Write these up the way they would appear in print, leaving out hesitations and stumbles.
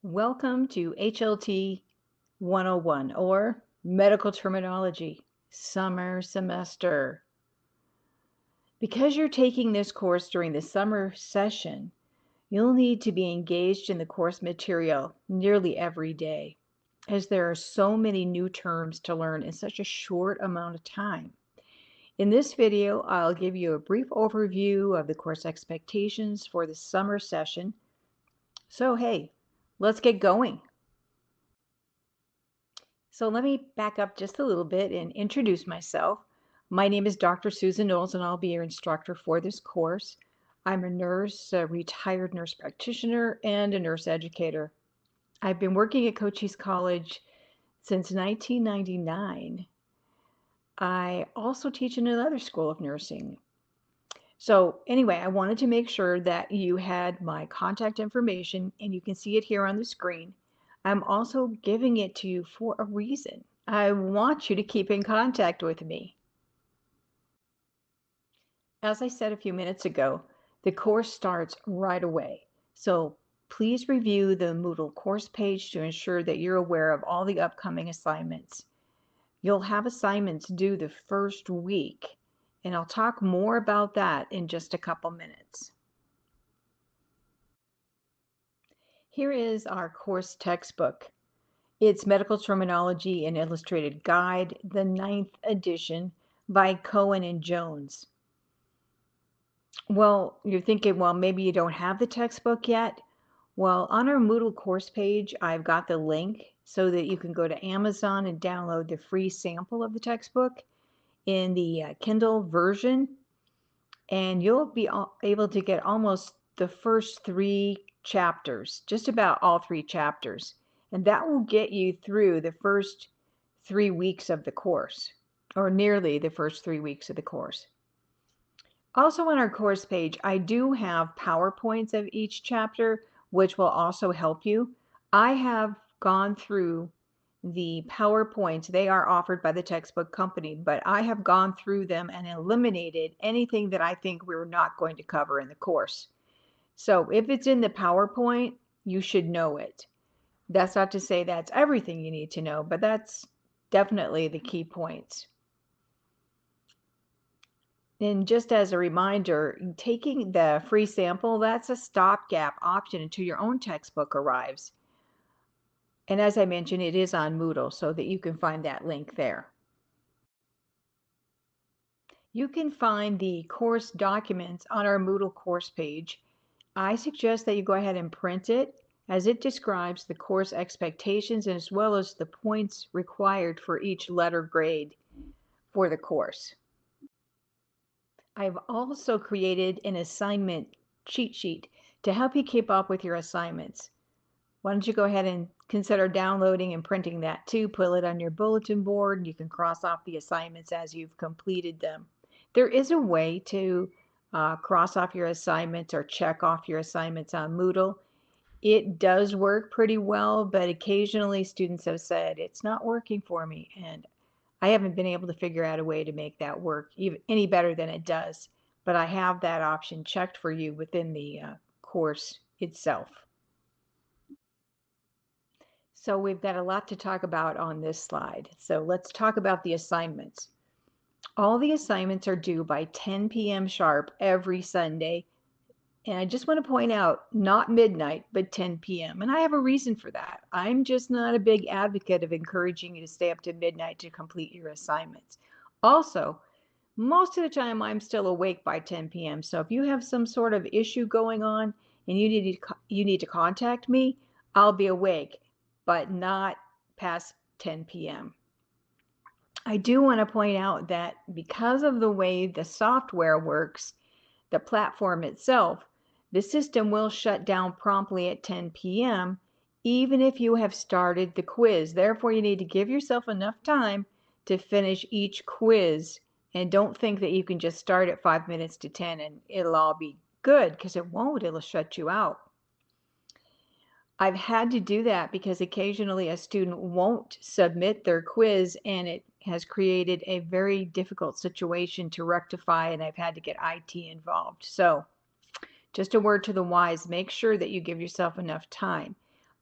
Welcome to HLT 101 or Medical Terminology, Summer Semester. Because you're taking this course during the summer session, you'll need to be engaged in the course material nearly every day, as there are so many new terms to learn in such a short amount of time. In this video, I'll give you a brief overview of the course expectations for the summer session. So hey, let's get going. So let me back up just a little bit and introduce myself. My name is Dr. Susan Knowles, and I'll be your instructor for this course. I'm a nurse, a retired nurse practitioner, and a nurse educator. I've been working at Cochise College since 1999. I also teach in another school of nursing. So anyway, I wanted to make sure that you had my contact information, and you can see it here on the screen. I'm also giving it to you for a reason. I want you to keep in contact with me. As I said a few minutes ago, the course starts right away. So please review the Moodle course page to ensure that you're aware of all the upcoming assignments. You'll have assignments due the first week, and I'll talk more about that in just a couple minutes. Here is our course textbook. It's Medical Terminology and Illustrated Guide, the 9th edition by Cohen and Jones. Well, you're thinking, well, maybe you don't have the textbook yet. Well, on our Moodle course page, I've got the link so that you can go to Amazon and download the free sample of the textbook in the Kindle version. And you'll be able to get almost the first 3 chapters, just about all 3 chapters. And that will get you through the first 3 weeks of the course, or nearly the first 3 weeks of the course. Also on our course page, I do have PowerPoints of each chapter, which will also help you. I have gone through the PowerPoints. They are offered by the textbook company, but I have gone through them and eliminated anything that I think we're not going to cover in the course. So if it's in the PowerPoint, you should know it. That's not to say that's everything you need to know, but that's definitely the key points. And just as a reminder, taking the free sample, that's a stopgap option until your own textbook arrives. And as I mentioned, it is on Moodle, so that you can find that link there. You can find the course documents on our Moodle course page. I suggest that you go ahead and print it, as it describes the course expectations as well as the points required for each letter grade for the course. I've also created an assignment cheat sheet to help you keep up with your assignments. Why don't you go ahead and consider downloading and printing that too? Put it on your bulletin board. You can cross off the assignments as you've completed them. There is a way to cross off your assignments or check off your assignments on Moodle. It does work pretty well, but occasionally students have said it's not working for me, and I haven't been able to figure out a way to make that work even any better than it does. But I have that option checked for you within the course itself. So we've got a lot to talk about on this slide. So let's talk about the assignments. All the assignments are due by 10 p.m. sharp every Sunday. And I just want to point out, not midnight, but 10 p.m. And I have a reason for that. I'm just not a big advocate of encouraging you to stay up to midnight to complete your assignments. Also, most of the time I'm still awake by 10 p.m. So if you have some sort of issue going on and you need to contact me, I'll be awake, but not past 10 p.m. I do want to point out that because of the way the software works, the platform itself, the system will shut down promptly at 10 p.m. even if you have started the quiz. Therefore, you need to give yourself enough time to finish each quiz, and don't think that you can just start at 5 minutes to 10 and it'll all be good, because it won't. It'll shut you out. I've had to do that because occasionally a student won't submit their quiz, and it has created a very difficult situation to rectify, and I've had to get IT involved. So just a word to the wise, make sure that you give yourself enough time.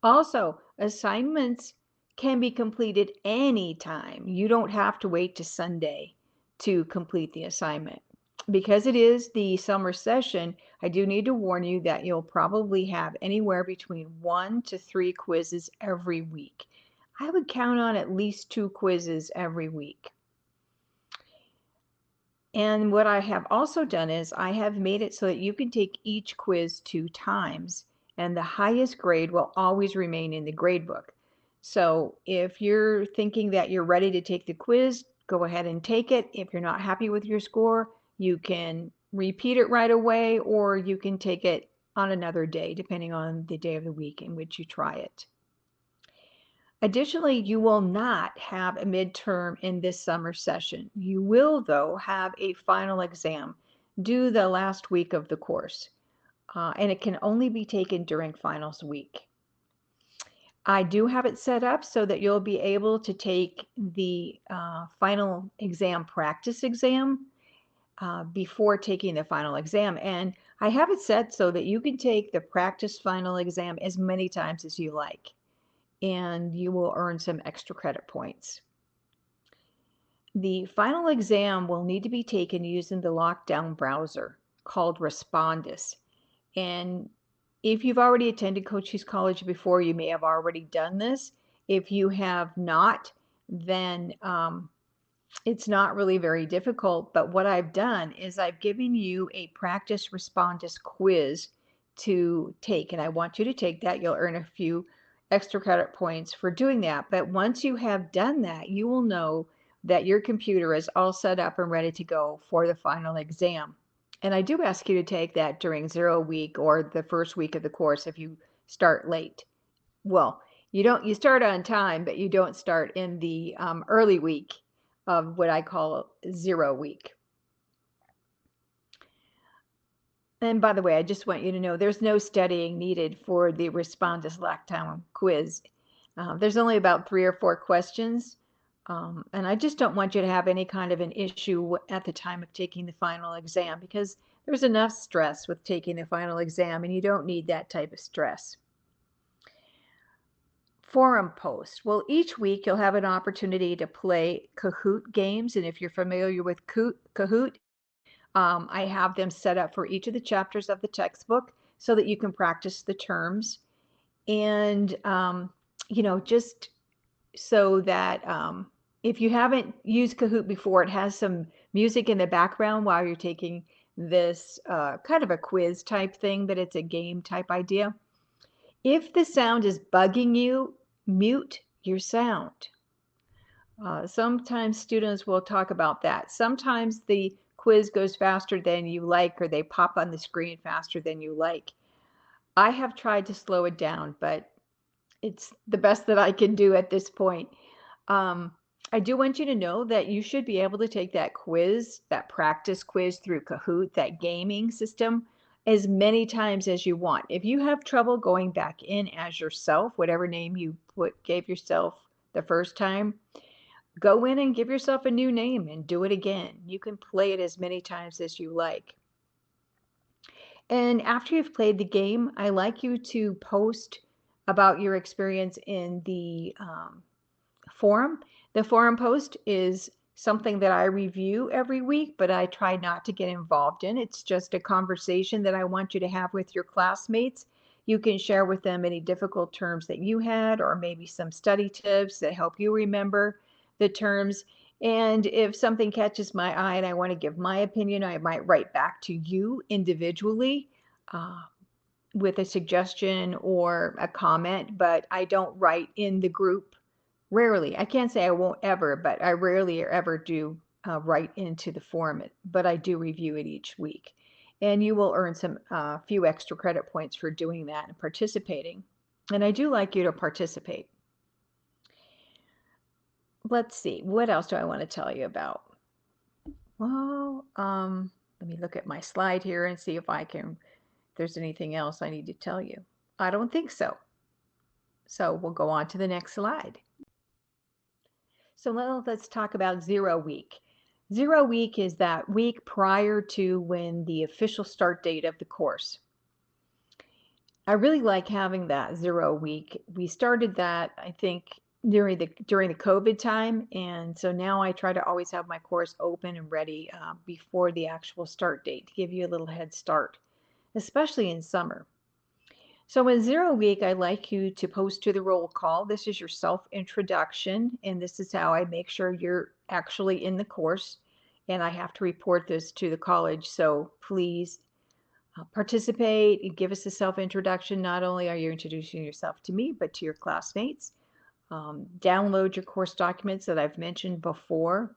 Also, assignments can be completed anytime. You don't have to wait to Sunday to complete the assignment. Because it is the summer session, I do need to warn you that you'll probably have anywhere between 1 to 3 quizzes every week. I would count on at least 2 quizzes every week. And what I have also done is I have made it so that you can take each quiz 2 times, and the highest grade will always remain in the grade book. So if you're thinking that you're ready to take the quiz, go ahead and take it. If you're not happy with your score, you can repeat it right away, or you can take it on another day, depending on the day of the week in which you try it. Additionally, you will not have a midterm in this summer session. You will, though, have a final exam due the last week of the course, and it can only be taken during finals week. I do have it set up so that you'll be able to take the final exam practice exam before taking the final exam. And I have it set so that you can take the practice final exam as many times as you like, and you will earn some extra credit points. The final exam will need to be taken using the lockdown browser called Respondus. And if you've already attended Cochise College before, you may have already done this. If you have not, then it's not really very difficult. But what I've done is I've given you a practice Respondus quiz to take, and I want you to take that. You'll earn a few extra credit points for doing that. But once you have done that, you will know that your computer is all set up and ready to go for the final exam. And I do ask you to take that during 0 week or the first week of the course if you start late. Well, you start on time, but you don't start in the early week of what I call 0 week. And by the way, I just want you to know there's no studying needed for the Respondus Lockdown quiz. There's only about 3 or 4 questions. And I just don't want you to have any kind of an issue at the time of taking the final exam, because there's enough stress with taking the final exam and you don't need that type of stress. Forum post. Well, each week you'll have an opportunity to play Kahoot games. And if you're familiar with Kahoot, I have them set up for each of the chapters of the textbook so that you can practice the terms. And, just so that if you haven't used Kahoot before, it has some music in the background while you're taking this kind of a quiz type thing, but it's a game type idea. If the sound is bugging you, mute your sound. Sometimes students will talk about that. Sometimes the quiz goes faster than you like, or they pop on the screen faster than you like. I have tried to slow it down, but it's the best that I can do at this point. I do want you to know that you should be able to take that quiz, that practice quiz through Kahoot, that gaming system, as many times as you want. If you have trouble going back in as yourself, whatever name you gave yourself the first time, go in and give yourself a new name and do it again. You can play it as many times as you like. And after you've played the game, I like you to post about your experience in the forum. The forum post is something that I review every week, but I try not to get involved in. It's just a conversation that I want you to have with your classmates. You can share with them any difficult terms that you had, or maybe some study tips that help you remember the terms. And if something catches my eye and I want to give my opinion, I might write back to you individually with a suggestion or a comment, but I don't write in the group. Rarely. I can't say I won't ever, but I rarely or ever do write into the forum, but I do review it each week. And you will earn some few extra credit points for doing that and participating. And I do like you to participate. Let's see, what else do I want to tell you about? Well, let me look at my slide here and see if there's anything else I need to tell you. I don't think so. So we'll go on to the next slide. So let's talk about 0 week. 0 week is that week prior to when the official start date of the course. I really like having that 0 week. We started that, I think, during the COVID time, and so now I try to always have my course open and ready before the actual start date to give you a little head start, especially in summer. So in 0 week, I like you to post to the roll call. This is your self-introduction, and this is how I make sure you're actually in the course. And I have to report this to the college, so please participate and give us a self-introduction. Not only are you introducing yourself to me, but to your classmates. Download your course documents that I've mentioned before.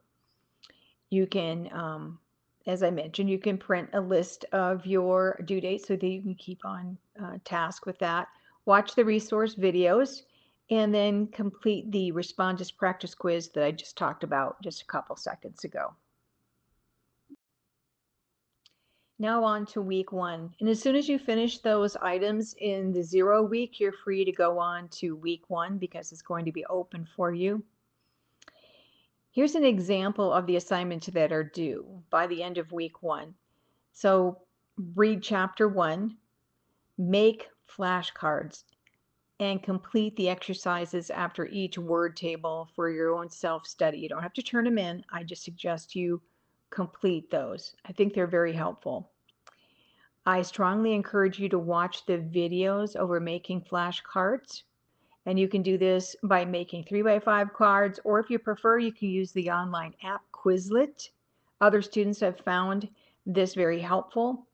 You can, as I mentioned, you can print a list of your due dates so that you can keep on task with that. Watch the resource videos and then complete the Respondus practice quiz that I just talked about just a couple seconds ago. Now on to week 1. And as soon as you finish those items in the 0 week, you're free to go on to week 1 because it's going to be open for you. Here's an example of the assignments that are due by the end of week 1. So read chapter 1, make flashcards, and complete the exercises after each word table for your own self-study. You don't have to turn them in. I just suggest you complete those. I think they're very helpful. I strongly encourage you to watch the videos over making flashcards. And you can do this by making 3x5 cards, or if you prefer, you can use the online app Quizlet. Other students have found this very helpful.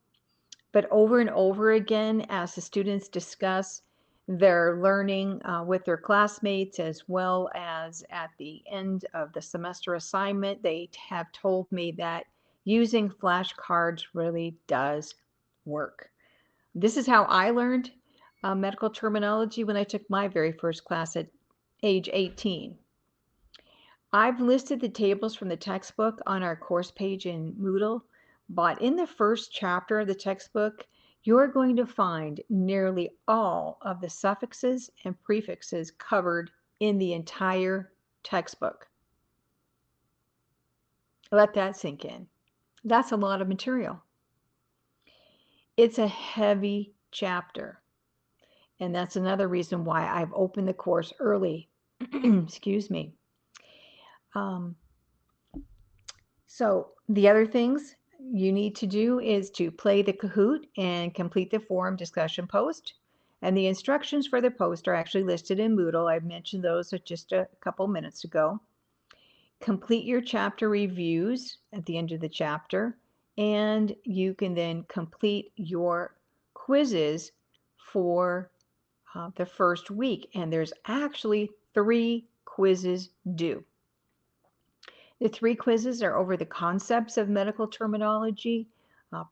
But over and over again, as the students discuss their learning with their classmates, as well as at the end of the semester assignment, they have told me that using flashcards really does work. This is how I learned medical terminology when I took my very first class at age 18. I've listed the tables from the textbook on our course page in Moodle, but in the first chapter of the textbook, you're going to find nearly all of the suffixes and prefixes covered in the entire textbook. Let that sink in. That's a lot of material. It's a heavy chapter. And that's another reason why I've opened the course early. Excuse me. So the other things you need to do is to play the Kahoot and complete the forum discussion post. And the instructions for the post are actually listed in Moodle. I mentioned those just a couple minutes ago. Complete your chapter reviews at the end of the chapter, and you can then complete your quizzes for the first week. And there's actually 3 quizzes due. The 3 quizzes are over the concepts of medical terminology,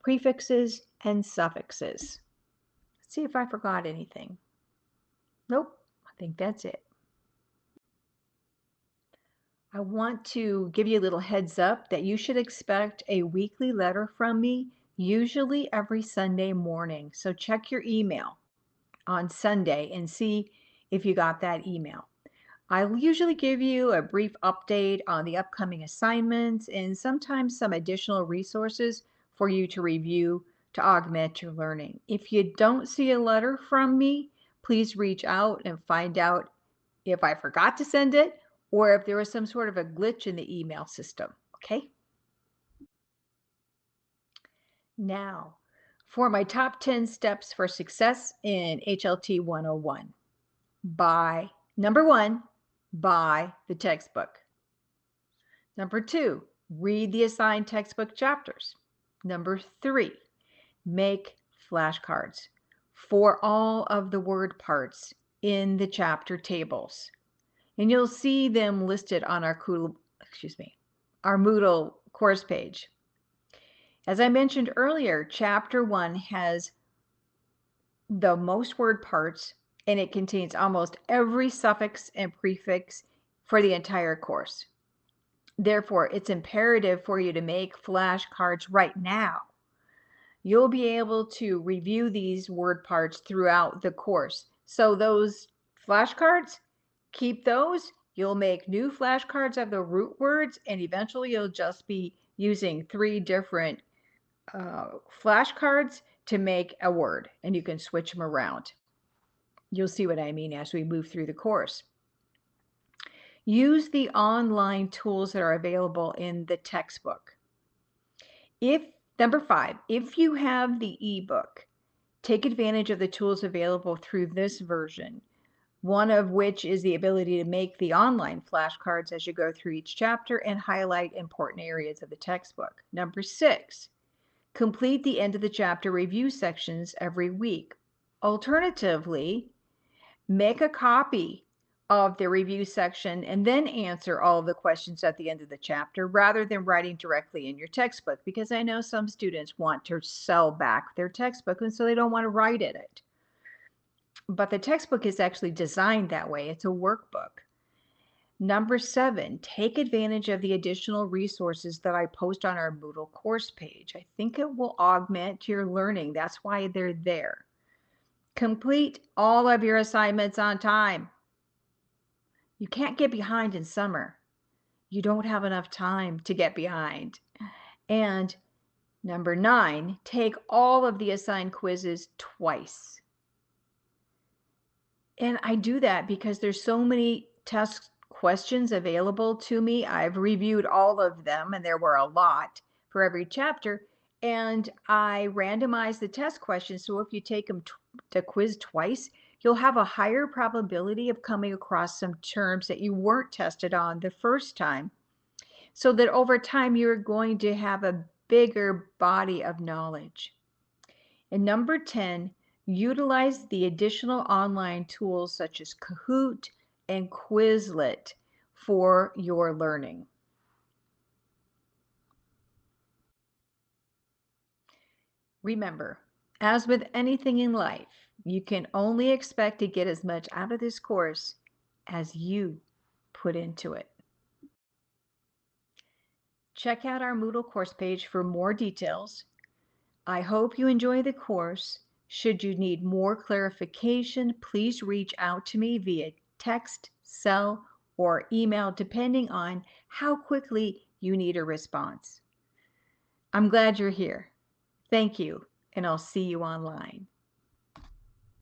prefixes, and suffixes. Let's see if I forgot anything. Nope, I think that's it. I want to give you a little heads up that you should expect a weekly letter from me, usually every Sunday morning. So check your email on Sunday and see if you got that email. I'll usually give you a brief update on the upcoming assignments and sometimes some additional resources for you to review to augment your learning. If you don't see a letter from me, please reach out and find out if I forgot to send it or if there was some sort of a glitch in the email system, okay? Now, for my top 10 steps for success in HLT 101. Number 1, buy the textbook. Number 2, read the assigned textbook chapters. Number 3, make flashcards for all of the word parts in the chapter tables. And you'll see them listed on our Moodle course page. As I mentioned earlier, chapter 1 has the most word parts, and it contains almost every suffix and prefix for the entire course. Therefore, it's imperative for you to make flashcards right now. You'll be able to review these word parts throughout the course. So those flashcards, keep those. You'll make new flashcards of the root words, and eventually you'll just be using 3 different flashcards to make a word, and you can switch them around. You'll see what I mean as we move through the course. Use the online tools that are available in the textbook. Number 5, if you have the ebook, take advantage of the tools available through this version, one of which is the ability to make the online flashcards as you go through each chapter and highlight important areas of the textbook. Number 6, complete the end of the chapter review sections every week. Alternatively, make a copy of the review section and then answer all of the questions at the end of the chapter rather than writing directly in your textbook, because I know some students want to sell back their textbook and so they don't want to write in it. But the textbook is actually designed that way. It's a workbook. Number 7, take advantage of the additional resources that I post on our Moodle course page. I think it will augment your learning. That's why they're there. Complete all of your assignments on time. You can't get behind in summer. You don't have enough time to get behind. And number 9, take all of the assigned quizzes twice. And I do that because there's so many test questions available to me. I've reviewed all of them, and there were a lot for every chapter. And I randomize the test questions. So if you take the quiz twice, you'll have a higher probability of coming across some terms that you weren't tested on the first time. So that over time, you're going to have a bigger body of knowledge. And number 10, utilize the additional online tools such as Kahoot and Quizlet for your learning. Remember, as with anything in life, you can only expect to get as much out of this course as you put into it. Check out our Moodle course page for more details. I hope you enjoy the course. Should you need more clarification, please reach out to me via text, cell, or email, depending on how quickly you need a response. I'm glad you're here. Thank you, and I'll see you online.